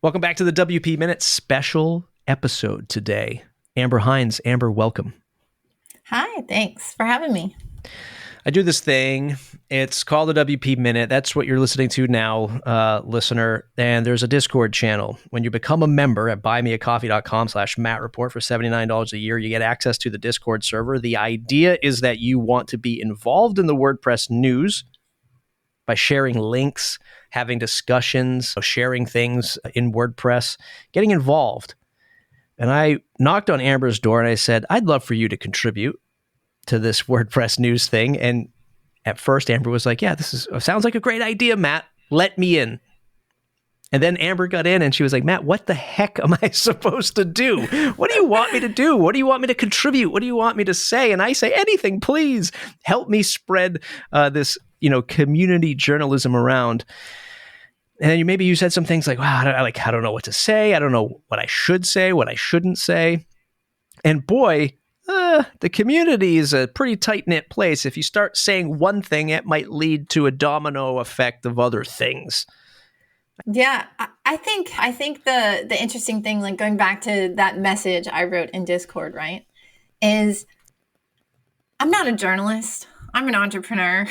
Welcome back to the WP Minute special episode today. Amber Hines. Amber, welcome. Hi, thanks for having me. I do this thing. It's called the WP Minute. That's what you're listening to now, listener. And there's a Discord channel. When you become a member at buymeacoffee.com/MattReport for $79 a year, you get access to the Discord server. The idea is that you want to be involved in the WordPress news by sharing links, having discussions, sharing things in WordPress, getting involved. And I knocked on Amber's door and I said, I'd love for you to contribute to this WordPress news thing. And at first, Amber was like, yeah, sounds like a great idea, Matt. Let me in. And then Amber got in and she was like, Matt, what the heck am I supposed to do? What do you want me to do? What do you want me to contribute? What do you want me to say? And I say, anything, please. Help me spread this, community journalism around. And maybe you said some things like, wow, I don't know what to say. I don't know what I should say, what I shouldn't say. And boy, the community is a pretty tight-knit place. If you start saying one thing, it might lead to a domino effect of other things. Yeah, I think the interesting thing, like going back to that message I wrote in Discord, right, is I'm not a journalist. I'm an entrepreneur.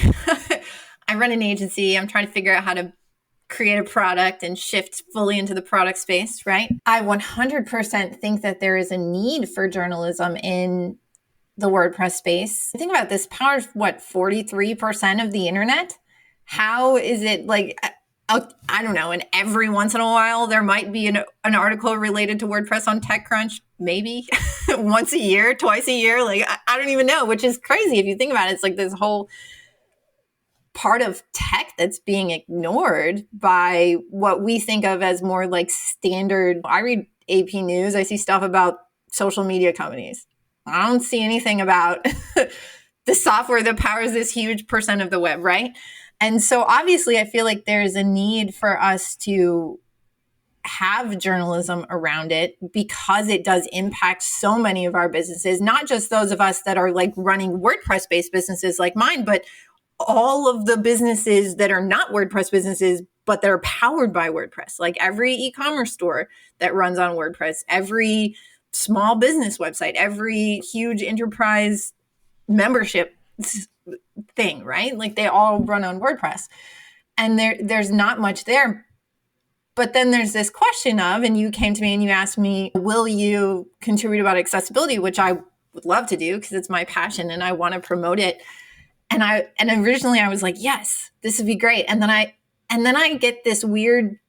I run an agency. I'm trying to figure out how to create a product and shift fully into the product space, right? I 100% think that there is a need for journalism in the WordPress space. Think about this, powers 43% of the internet? How is it like, I don't know, and every once in a while there might be an article related to WordPress on TechCrunch, maybe once a year, twice a year, like I don't even know, which is crazy if you think about it. It's like this whole part of tech that's being ignored by what we think of as more like standard. I read AP News, I see stuff about social media companies. I don't see anything about the software that powers this huge percent of the web, right? And so obviously I feel like there's a need for us to have journalism around it because it does impact so many of our businesses, not just those of us that are like running WordPress-based businesses like mine, but all of the businesses that are not WordPress businesses, but they're powered by WordPress, like every e-commerce store that runs on WordPress, every small business website, every huge enterprise membership thing, right? Like they all run on WordPress. And there's not much there. But then there's this question of, and you came to me and you asked me, will you contribute about accessibility, which I would love to do because it's my passion and I want to promote it. And originally I was like, yes, this would be great. And then I get this weird,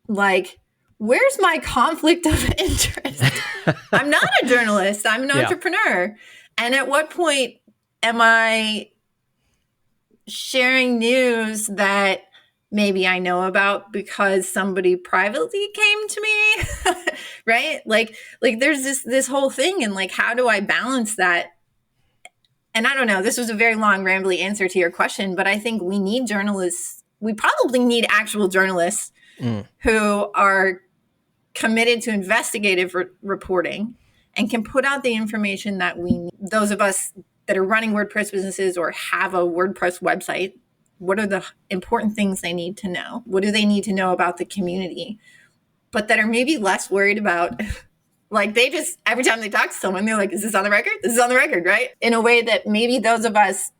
like, where's my conflict of interest? I'm not a journalist. I'm an entrepreneur. And at what point am I sharing news that maybe I know about because somebody privately came to me, right? Like there's this whole thing, and like, how do I balance that? And I don't know, this was a very long, rambly answer to your question, but I think we need journalists. We probably need actual journalists who are committed to investigative reporting and can put out the information that we need. Those of us that are running WordPress businesses or have a WordPress website, what are the important things they need to know? What do they need to know about the community? But that are maybe less worried about, like they just, every time they talk to someone, they're like, is this on the record? This is on the record, right? In a way that maybe those of us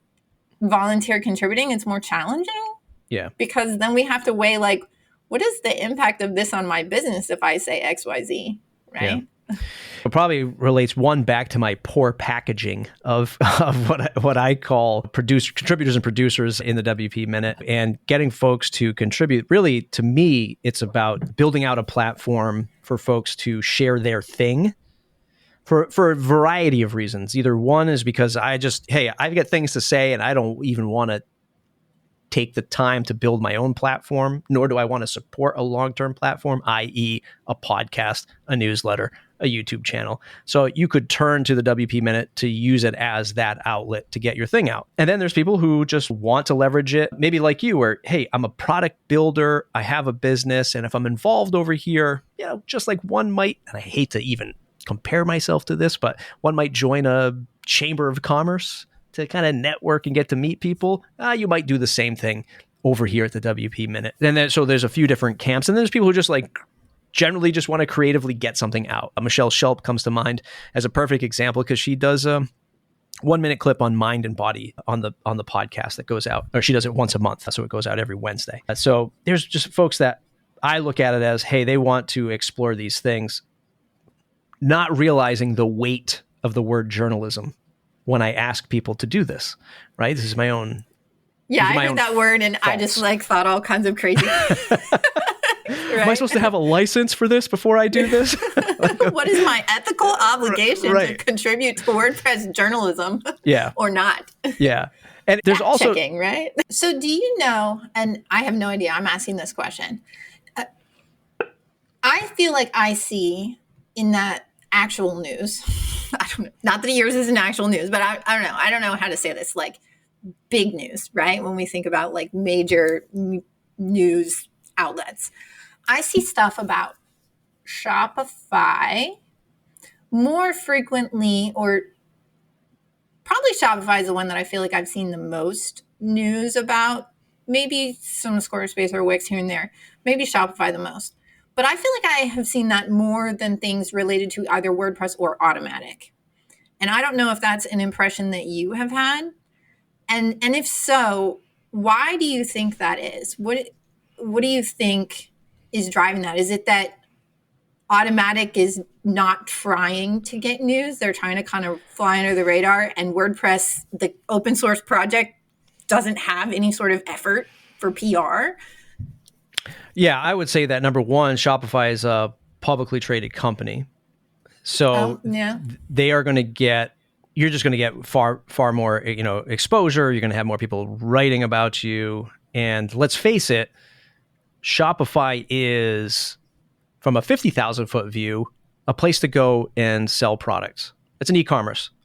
volunteer contributing, it's more challenging. Yeah. Because then we have to weigh like, what is the impact of this on my business if I say X, Y, Z, right? Yeah. It probably relates back to my poor packaging of what I call contributors and producers in the WP Minute, and getting folks to contribute. Really, to me, it's about building out a platform for folks to share their thing for a variety of reasons. Either one is because I've got things to say and I don't even want to take the time to build my own platform, nor do I want to support a long-term platform, i.e. a podcast, a newsletter, a YouTube channel. So you could turn to the WP Minute to use it as that outlet to get your thing out. And then there's people who just want to leverage it, maybe like you, where, hey, I'm a product builder, I have a business, and if I'm involved over here, just like one might, and I hate to even compare myself to this, but one might join a chamber of commerce to kind of network and get to meet people. You might do the same thing over here at the WP Minute. And then, so there's a few different camps. And there's people who just like generally just want to creatively get something out. Michelle Schulp comes to mind as a perfect example because she does a 1-minute clip on mind and body on the podcast that goes out, or she does it once a month. So it goes out every Wednesday. So there's just folks that I look at it as, hey, they want to explore these things, not realizing the weight of the word journalism when I ask people to do this, right? This is my own. Yeah, I heard that word and I just like thought all kinds of crazy. Right? Am I supposed to have a license for this before I do this? What is my ethical obligation to contribute to WordPress journalism? Yeah. Or not? Yeah. And there's also checking, right? So do you know, and I have no idea, I'm asking this question. I feel like I see in that actual news, I don't know, not that yours isn't actual news, but I don't know. I don't know how to say this, like big news, right? When we think about like major news outlets, I see stuff about Shopify more frequently, or probably Shopify is the one that I feel like I've seen the most news about. Maybe some Squarespace or Wix here and there. Maybe Shopify the most. But I feel like I have seen that more than things related to either WordPress or Automatic. And I don't know if that's an impression that you have had. And if so, why do you think that is? What do you think is driving that? Is it that Automatic is not trying to get news? They're trying to kind of fly under the radar, and WordPress, the open source project, doesn't have any sort of effort for PR? Yeah, I would say that number one, Shopify is a publicly traded company. So they are going to get, you're just going to get far more, exposure. You're going to have more people writing about you. And let's face it, Shopify is, from a 50,000 foot view, a place to go and sell products. It's an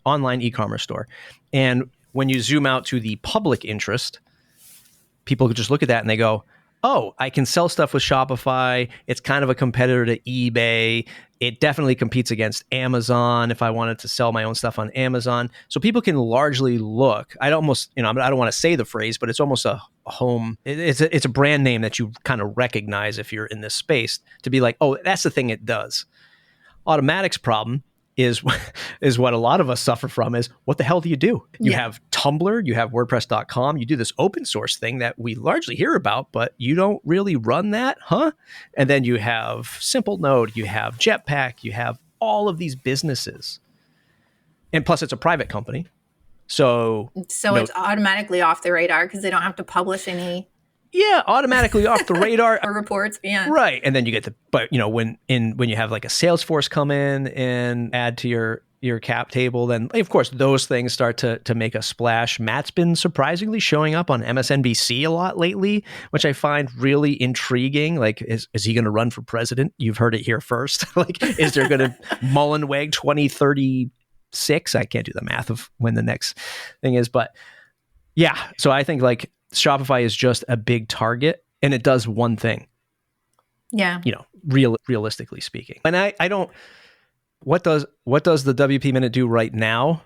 online e-commerce store. And when you zoom out to the public interest, people could just look at that and they go, oh, I can sell stuff with Shopify. It's kind of a competitor to eBay. It definitely competes against Amazon if I wanted to sell my own stuff on Amazon. So people can largely look. I don't want to say the phrase, but it's almost a home. It's a brand name that you kind of recognize if you're in this space, to be like, oh, that's the thing it does. Automatic's problem is what a lot of us suffer from is, what the hell do? You have Tumblr, you have WordPress.com, you do this open source thing that we largely hear about, but you don't really run that, huh? And then you have Simple Node, you have Jetpack, you have all of these businesses. And plus it's a private company. So it's automatically off the radar because they don't have to publish any. Yeah, automatically off the radar. Or reports, yeah. Right. And then you get but when you have like a Salesforce come in and add to your cap table, then of course those things start to make a splash. Matt's been surprisingly showing up on MSNBC a lot lately, which I find really intriguing. Like, is he going to run for president? You've heard it here first. Like, is there going to Mullenweg 2036? I can't do the math of when the next thing is, but yeah. So I think like Shopify is just a big target, and it does one thing. Yeah. Realistically speaking. And I don't, what does the WP Minute do right now?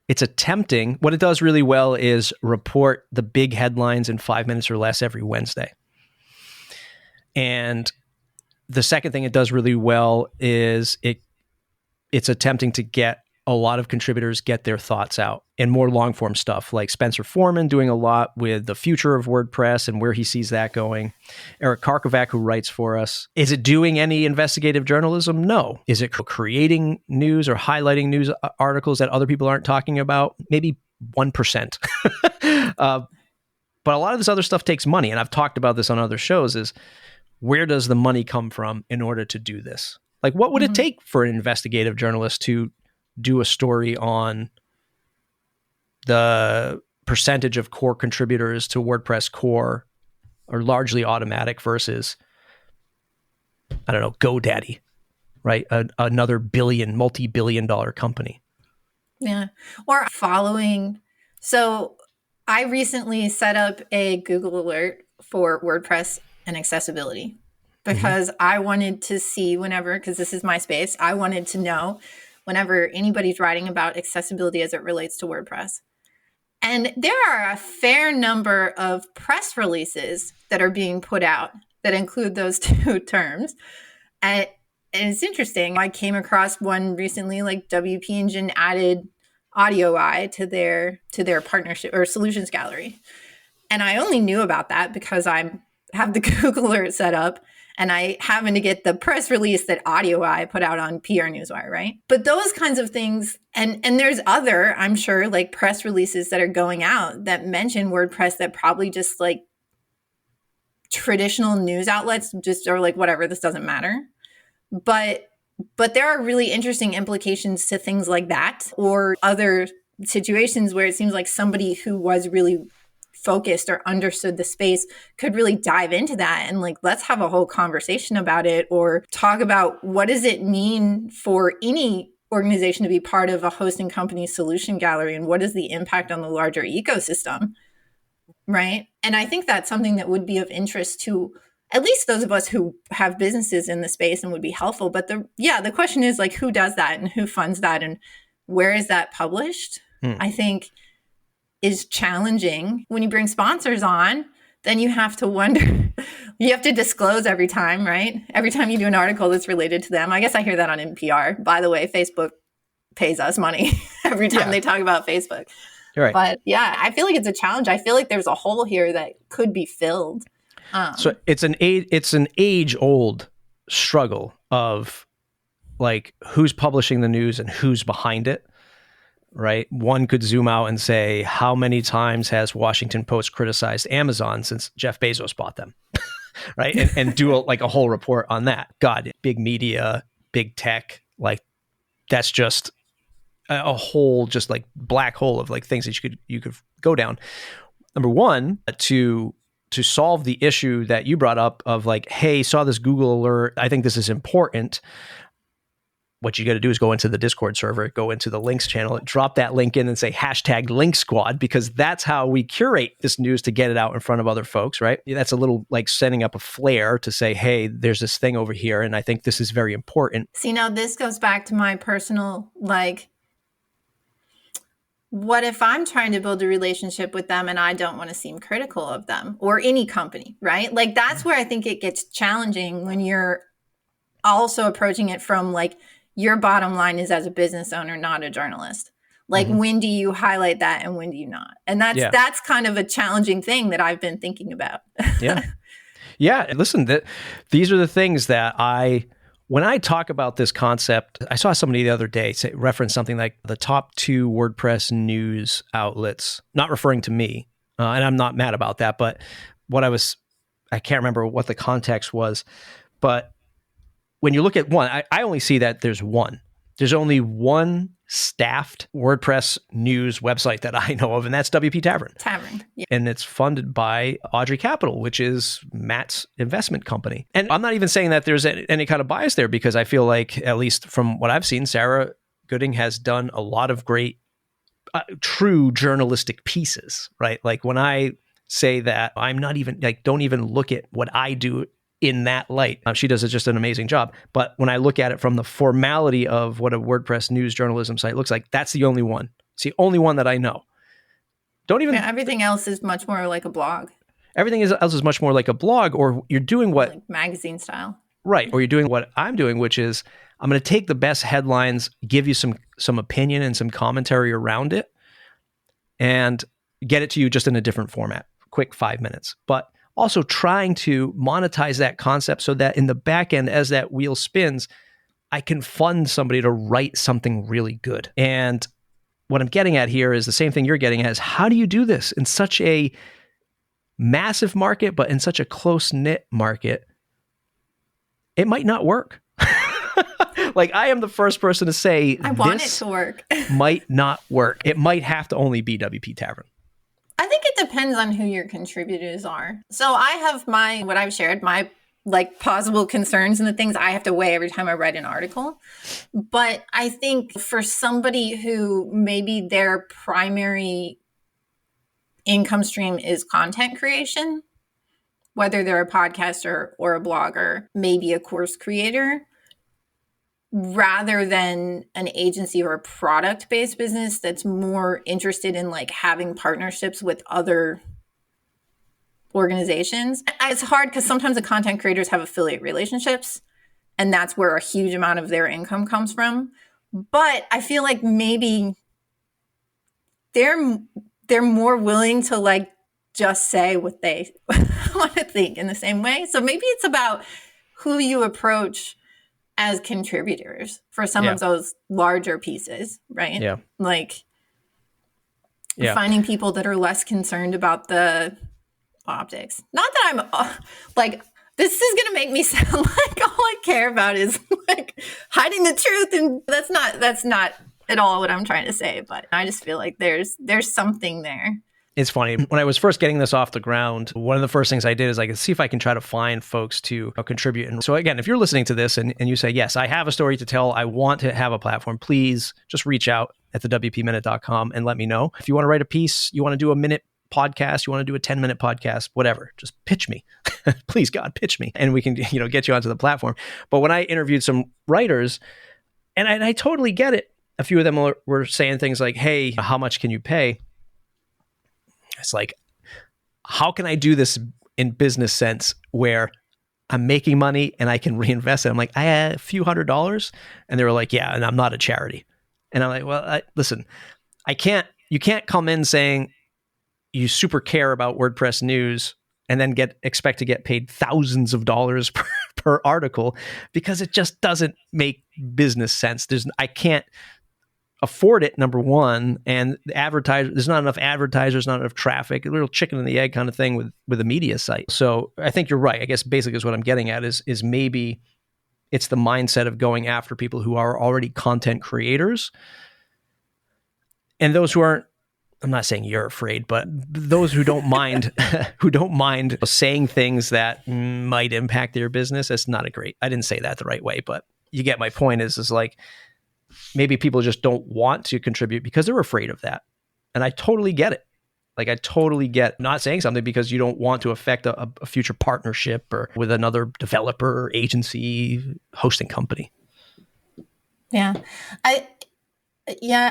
It's attempting, what it does really well is report the big headlines in 5 minutes or less every Wednesday. And the second thing it does really well is it's attempting to get a lot of contributors get their thoughts out, and more long form stuff like Spencer Foreman doing a lot with the future of WordPress and where he sees that going. Eric Karkovac, who writes for us. Is it doing any investigative journalism? No. Is it creating news or highlighting news articles that other people aren't talking about? Maybe 1%. But a lot of this other stuff takes money. And I've talked about this on other shows, is where does the money come from in order to do this? Like, what would it take for an investigative journalist to do a story on the percentage of core contributors to WordPress core or largely Automatic versus, I don't know, GoDaddy, right? Another multi-billion dollar company. Yeah. Or following. So I recently set up a Google alert for WordPress and accessibility because I wanted to see because this is my space, I wanted to know whenever anybody's writing about accessibility as it relates to WordPress. And there are a fair number of press releases that are being put out that include those two terms. And it's interesting. I came across one recently, like WP Engine added Audio Eye to their partnership or solutions gallery. And I only knew about that because I have the Google alert set up and I happen to get the press release that Audio Eye put out on PR Newswire, right? But those kinds of things, and there's other, I'm sure, like press releases that are going out that mention WordPress that probably just like traditional news outlets just are like, whatever, this doesn't matter. But there are really interesting implications to things like that or other situations where it seems like somebody who was really focused or understood the space could really dive into that and like, let's have a whole conversation about it or talk about what does it mean for any organization to be part of a hosting company solution gallery and what is the impact on the larger ecosystem, right? And I think that's something that would be of interest to at least those of us who have businesses in the space and would be helpful. But the question is like, who does that and who funds that and where is that published? I think is challenging. When you bring sponsors on, then you have to wonder, you have to disclose every time, right? Every time you do an article that's related to them. I guess I hear that on NPR. By the way, Facebook pays us money every time they talk about Facebook. You're right. But yeah, I feel like it's a challenge. I feel like there's a hole here that could be filled. So it's an age-old struggle of like who's publishing the news and who's behind it, right? One could zoom out and say, how many times has Washington Post criticized Amazon since Jeff Bezos bought them, right? And do a whole report on that. God, big media, big tech, like that's just a whole just like black hole of like things that you could go down. Number one, to solve the issue that you brought up of like, hey, saw this Google alert. I think this is important. What you got to do is go into the Discord server, go into the links channel, drop that link in and say hashtag link squad, because that's how we curate this news to get it out in front of other folks, right? That's a little like setting up a flare to say, hey, there's this thing over here. And I think this is very important. See, now this goes back to my personal, like, what if I'm trying to build a relationship with them and I don't want to seem critical of them or any company, right? Like that's where I think it gets challenging when you're also approaching it from like your bottom line is as a business owner, not a journalist. Like when do you highlight that and when do you not? And that's kind of a challenging thing that I've been thinking about. Yeah. Listen, these are the things that when I talk about this concept, I saw somebody the other day reference something like the top 2 WordPress news outlets, not referring to me, and I'm not mad about that, but I can't remember what the context was, but when you look at one, I only see that there's one. There's only one staffed WordPress news website that I know of, and that's WP Tavern. Yeah. And it's funded by Audrey Capital, which is Matt's investment company. And I'm not even saying that there's any kind of bias there, because I feel like, at least from what I've seen, Sarah Gooding has done a lot of great, true journalistic pieces, right? Like when I say that, I'm not even like, don't even look at what I do in that light. She does just an amazing job. But when I look at it from the formality of what a WordPress news journalism site looks like, that's the only one. It's the only one that I know. Everything else is much more like a blog. Everything else is much more like a blog, or you're doing what... like magazine style. Right. Or you're doing what I'm doing, which is I'm going to take the best headlines, give you some opinion and some commentary around it, and get it to you just in a different format. Quick 5 minutes. But also trying to monetize that concept so that in the back end, as that wheel spins, I can fund somebody to write something really good. And what I'm getting at here is the same thing you're getting at, is how do you do this in such a massive market, but in such a close-knit market? It might not work. Like, I am the first person to say I want it to work. Might not work. It might have to only be WP Tavern. I think it depends on who your contributors are. So I have what I've shared, my like possible concerns and the things I have to weigh every time I write an article. But I think for somebody who maybe their primary income stream is content creation, whether they're a podcaster or a blogger, maybe a course creator, rather than an agency or a product-based business that's more interested in like having partnerships with other organizations. It's hard because sometimes the content creators have affiliate relationships and that's where a huge amount of their income comes from. But I feel like maybe they're more willing to like just say what they want to think in the same way. So maybe it's about who you approach as contributors for some of those larger pieces, right? Yeah. Like finding people that are less concerned about the optics. Not that I'm like, this is going to make me sound like all I care about is like hiding the truth. And that's not at all what I'm trying to say. But I just feel like there's something there. It's funny. When I was first getting this off the ground, one of the first things I did is like, see if I can try to find folks to contribute. And so again, if you're listening to this and you say, yes, I have a story to tell, I want to have a platform, please just reach out at thewpminute.com and let me know. If you want to write a piece, you want to do a minute podcast, you want to do a 10-minute podcast, whatever, just pitch me. Please, God, pitch me. And we can, get you onto the platform. But when I interviewed some writers, and I totally get it, a few of them were saying things like, hey, how much can you pay? It's like, how can I do this in business sense where I'm making money and I can reinvest it? I'm like, I had a few $100s. And they were like, yeah, and I'm not a charity. And I'm like, well, listen, you can't come in saying you super care about WordPress news and then expect to get paid thousands of dollars per article, because it just doesn't make business sense. I can't afford it, number one, and there's not enough advertisers, not enough traffic, a little chicken and the egg kind of thing with a media site. So I think you're right. I guess basically is what I'm getting at is maybe it's the mindset of going after people who are already content creators, and those who aren't. I'm not saying you're afraid, but those who don't mind, saying things that might impact their business. It's not I didn't say that the right way, but you get my point. Is like, maybe people just don't want to contribute because they're afraid of that. And I totally get it. Like, I totally get not saying something because you don't want to affect a future partnership or with another developer or agency, hosting company. Yeah.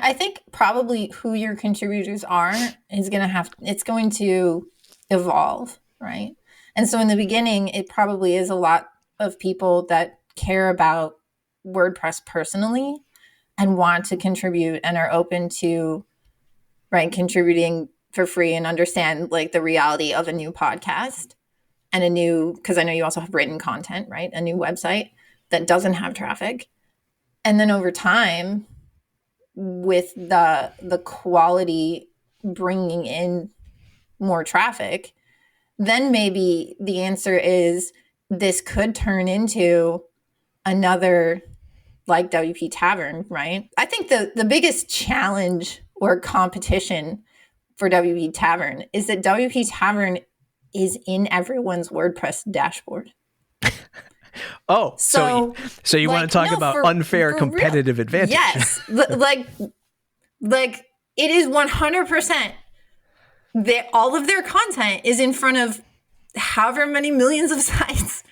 I think probably who your contributors are is it's going to evolve, right? And so in the beginning, it probably is a lot of people that care about WordPress personally and want to contribute and are open to, right, contributing for free and understand like the reality of a new podcast and because I know you also have written content, right? A new website that doesn't have traffic. And then over time, with the quality bringing in more traffic, then maybe the answer is this could turn into another like WP Tavern, right? I think the biggest challenge or competition for WP Tavern is that WP Tavern is in everyone's WordPress dashboard. Oh, so you want to talk about unfair competitive advantage? Yes, like it is 100%. All of their content is in front of however many millions of sites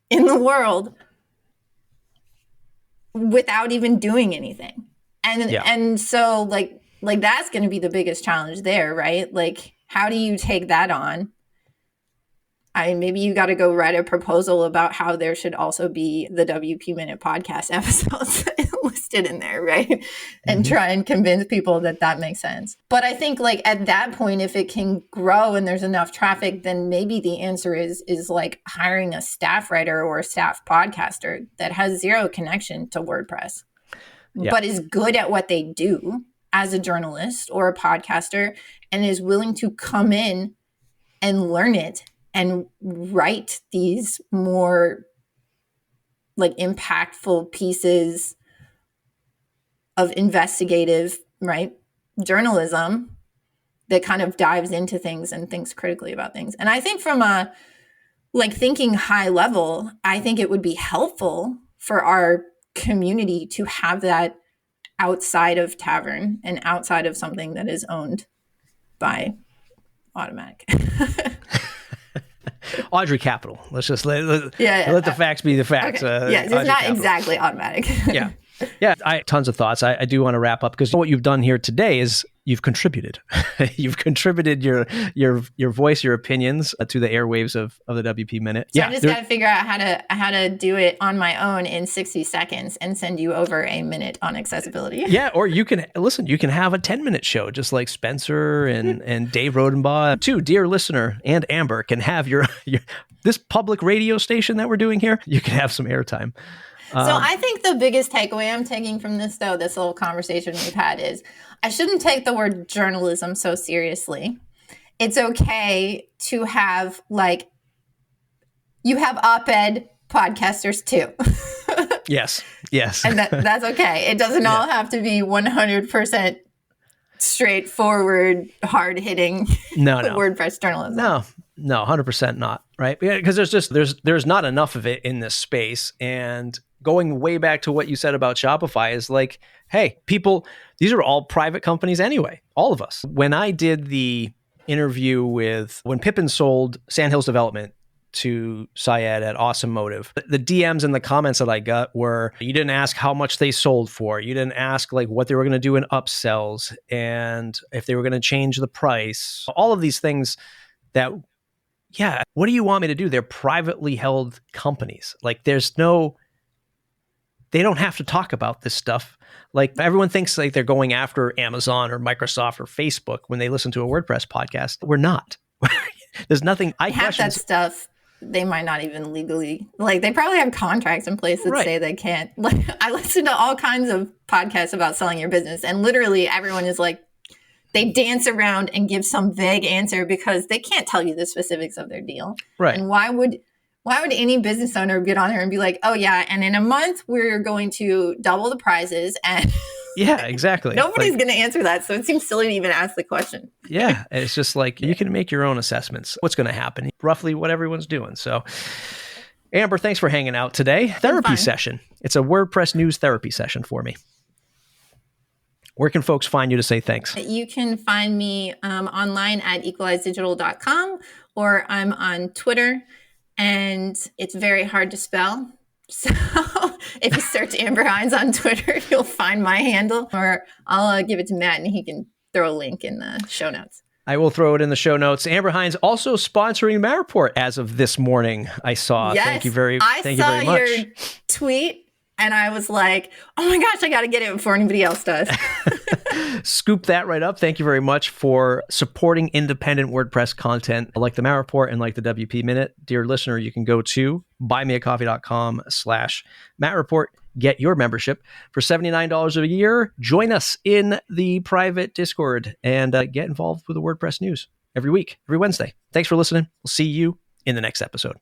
in the world without even doing anything, and so like that's going to be the biggest challenge there, right? Like, how do you take that on? Maybe you got to go write a proposal about how there should also be the WP Minute podcast episodes listed in there, right? And try and convince people that makes sense. But I think like at that point, if it can grow and there's enough traffic, then maybe the answer is like hiring a staff writer or a staff podcaster that has zero connection to WordPress, but is good at what they do as a journalist or a podcaster and is willing to come in and learn it and write these more like impactful pieces of investigative, right, journalism that kind of dives into things and thinks critically about things. And I think from a like thinking high level, I think it would be helpful for our community to have that outside of Tavern and outside of something that is owned by Automatic. Audrey Capital. Let's just let the facts be the facts. Okay. It's not Capital. Exactly Automatic. Yeah. I tons of thoughts. I do want to wrap up because what you've done here today is you've contributed. You've contributed your voice, your opinions to the airwaves of the WP Minute. So I just got to figure out how to do it on my own in 60 seconds and send you over a minute on accessibility. Yeah, or you can have a 10-minute show, just like Spencer and Dave Rodenbaugh. Too, dear listener, and Amber can have your this public radio station that we're doing here. You can have some airtime. So I think the biggest takeaway I'm taking from this, though, this little conversation we've had, is I shouldn't take the word journalism so seriously. It's okay to have, like, you have op-ed podcasters too. Yes. And that's okay. It doesn't all have to be 100% straightforward, hard-hitting WordPress journalism. No, 100% not, right? Because there's not enough of it in this space. And going way back to what you said about Shopify is like, hey, people, these are all private companies anyway, all of us. When I did the interview when Pippin sold Sandhills Development to Syed at Awesome Motive, the DMs and the comments that I got were, you didn't ask how much they sold for. You didn't ask like what they were going to do in upsells and if they were going to change the price. All of these things that, yeah, what do you want me to do? They're privately held companies. Like they don't have to talk about this stuff. Like everyone thinks like they're going after Amazon or Microsoft or Facebook when they listen to a WordPress podcast. We're not. There's nothing. Half that stuff, they might not even legally, like they probably have contracts in place that say they can't. Like I listen to all kinds of podcasts about selling your business, and literally everyone is like, they dance around and give some vague answer because they can't tell you the specifics of their deal. Right. And why would any business owner get on there and be like, oh yeah, and in a month we're going to double the prizes and yeah, exactly. Nobody's going to answer that. So it seems silly to even ask the question. Yeah. It's just like, you can make your own assessments. What's going to happen, roughly what everyone's doing. So Amber, thanks for hanging out today. Therapy session. It's a WordPress news therapy session for me. Where can folks find you to say thanks? You can find me online at equalizedigital.com, or I'm on Twitter, and it's very hard to spell. So if you search Amber Hines on Twitter, you'll find my handle, or I'll give it to Matt and he can throw a link in the show notes. I will throw it in the show notes. Amber Hines also sponsoring Matt Report as of this morning. I saw. Yes, thank you very much. I saw your tweet and I was like, oh my gosh, I got to get it before anybody else does. Scoop that right up. Thank you very much for supporting independent WordPress content like the Matt Report and like the WP Minute. Dear listener, you can go to buymeacoffee.com/Matt Report. Get your membership for $79 a year. Join us in the private Discord and get involved with the WordPress news every week, every Wednesday. Thanks for listening. We'll see you in the next episode.